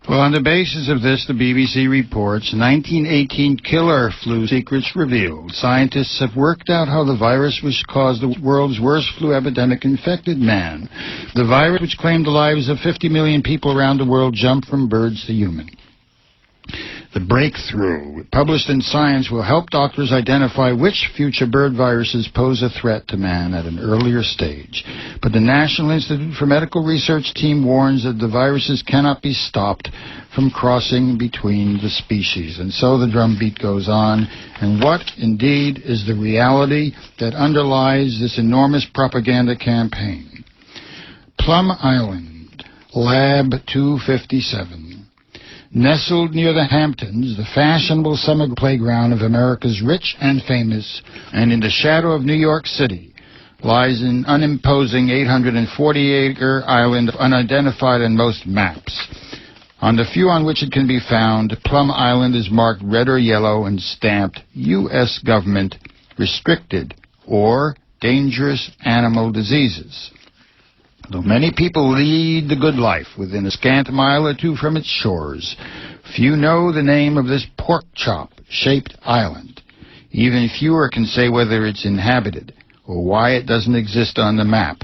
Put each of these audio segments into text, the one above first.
Well, on the basis of this, the BBC reports 1918 killer flu secrets revealed. Scientists have worked out how the virus which caused the world's worst flu epidemic infected man. The virus which claimed the lives of 50 million people around the world jumped from birds to human. The breakthrough, published in Science, will help doctors identify which future bird viruses pose a threat to man at an earlier stage. But the National Institute for Medical Research team warns that the viruses cannot be stopped from crossing between the species. And so the drumbeat goes on. And what, indeed, is the reality that underlies this enormous propaganda campaign? Plum Island, Lab 257. Nestled near the Hamptons, the fashionable summer playground of America's rich and famous, and in the shadow of New York City, lies an unimposing 840-acre island unidentified on most maps. On the few on which it can be found, Plum Island is marked red or yellow and stamped U.S. Government Restricted or Dangerous Animal Diseases. Though many people lead the good life within a scant mile or two from its shores, few know the name of this pork-chop-shaped island. Even fewer can say whether it's inhabited or why it doesn't exist on the map.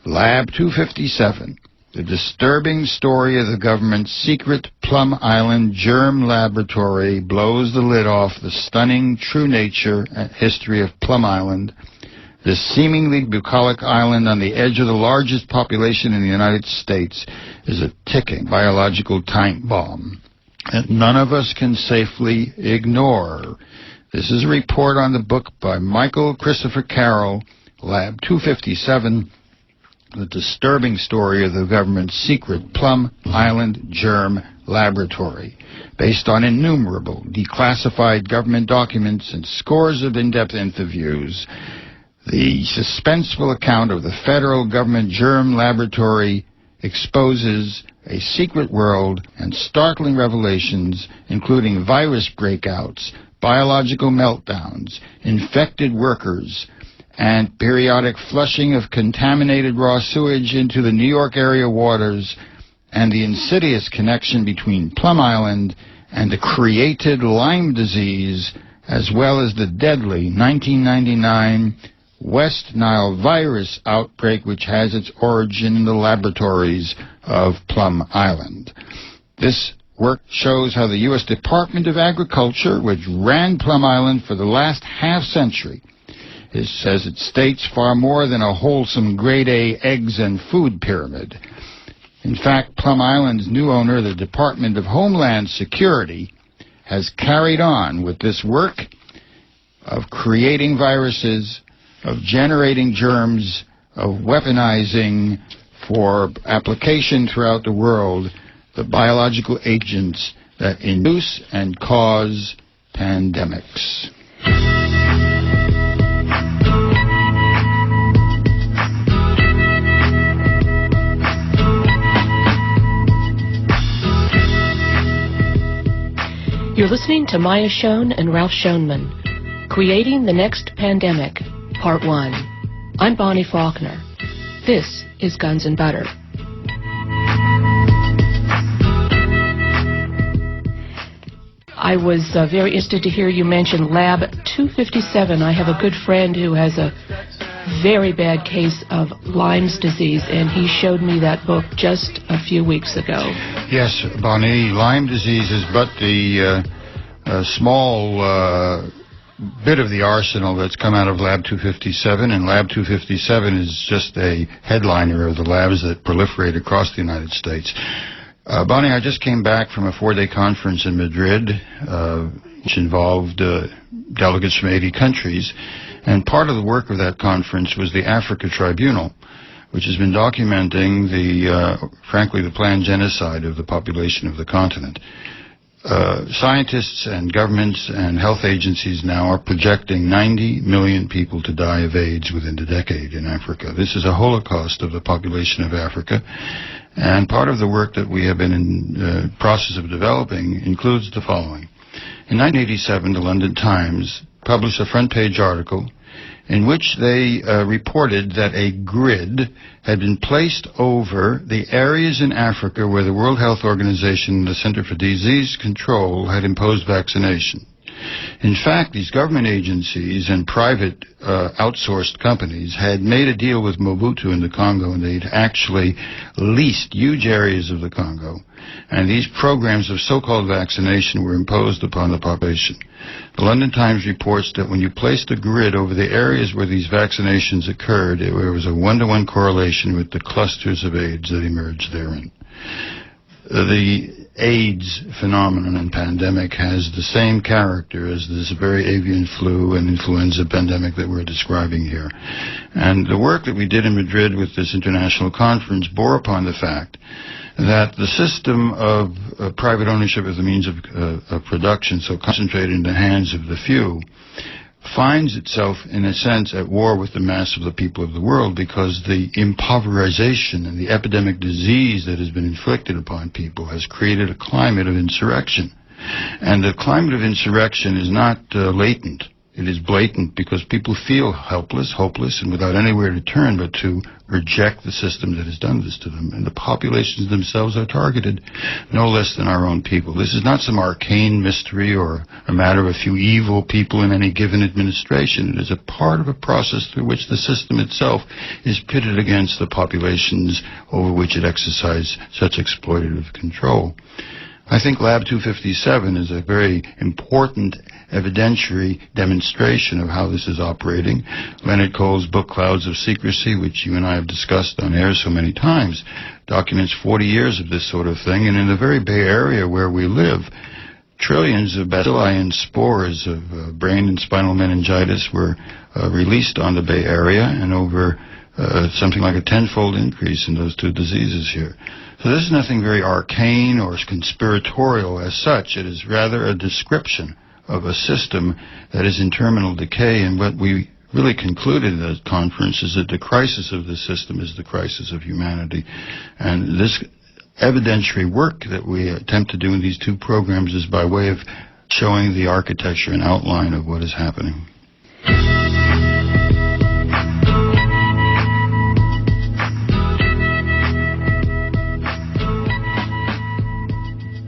Lab 257, the disturbing story of the government's secret Plum Island germ laboratory, blows the lid off the stunning true nature and history of Plum Island. This seemingly bucolic island on the edge of the largest population in the United States is a ticking biological time bomb that none of us can safely ignore. This is a report on the book by Michael Christopher Carroll, Lab 257, the disturbing story of the government's secret Plum Island Germ Laboratory, based on innumerable declassified government documents and scores of in-depth interviews. The suspenseful account of the federal government germ laboratory exposes a secret world and startling revelations, including virus breakouts, biological meltdowns, infected workers, and periodic flushing of contaminated raw sewage into the New York area waters, and the insidious connection between Plum Island and the created Lyme disease, as well as the deadly 1999 West Nile virus outbreak, which has its origin in the laboratories of Plum Island. This work shows how the U.S. Department of Agriculture, which ran Plum Island for the last half-century, says it states far more than a wholesome grade-A eggs and food pyramid. In fact, Plum Island's new owner, the Department of Homeland Security, has carried on with this work of creating viruses, of generating germs, of weaponizing for application throughout the world the biological agents that induce and cause pandemics. You're listening to Maya Schoen and Ralph Schoenman, Creating the Next Pandemic, Part 1. I'm Bonnie Faulkner. This is Guns and Butter. I was very interested to hear you mention Lab 257. I have a good friend who has a very bad case of Lyme's disease, and he showed me that book just a few weeks ago. Yes, Bonnie, Lyme disease is but the small bit of the arsenal that's come out of Lab 257, and Lab 257 is just a headliner of the labs that proliferate across the United States. Bonnie, I just came back from a 4-day conference in Madrid, which involved delegates from 80 countries, and part of the work of that conference was the Africa Tribunal, which has been documenting frankly, the planned genocide of the population of the continent. Scientists and governments and health agencies now are projecting 90 million people to die of AIDS within the decade in Africa. This is a holocaust of the population of Africa, and part of the work that we have been in the process of developing includes the following. In 1987, the London Times published a front-page article in which they reported that a grid had been placed over the areas in Africa where the World Health Organization and the Center for Disease Control had imposed vaccination. In fact, these government agencies and private outsourced companies had made a deal with Mobutu in the Congo, and they'd actually leased huge areas of the Congo. And these programs of so-called vaccination were imposed upon the population. The London Times reports that when you placed a grid over the areas where these vaccinations occurred, there was a one-to-one correlation with the clusters of AIDS that emerged therein. The AIDS phenomenon and pandemic has the same character as this very avian flu and influenza pandemic that we're describing here. And the work that we did in Madrid with this international conference bore upon the fact that the system of private ownership of the means of production, so concentrated in the hands of the few, finds itself, in a sense, at war with the mass of the people of the world, because the impoverization and the epidemic disease that has been inflicted upon people has created a climate of insurrection. And the climate of insurrection is not latent. It is blatant, because people feel helpless, hopeless, and without anywhere to turn but to reject the system that has done this to them. And the populations themselves are targeted no less than our own people. This is not some arcane mystery or a matter of a few evil people in any given administration. It is a part of a process through which the system itself is pitted against the populations over which it exercises such exploitative control. I think Lab 257 is a very important evidentiary demonstration of how this is operating. Leonard Cohen's book, Clouds of Secrecy, which you and I have discussed on air so many times, documents 40 years of this sort of thing. And in the very Bay Area where we live, trillions of bacilli and spores of brain and spinal meningitis were released on the Bay Area, and over something like a tenfold increase in those two diseases here. So this is nothing very arcane or conspiratorial as such. It is rather a description of a system that is in terminal decay, and what we really concluded at the conference is that the crisis of the system is the crisis of humanity. And this evidentiary work that we attempt to do in these two programs is by way of showing the architecture and outline of what is happening.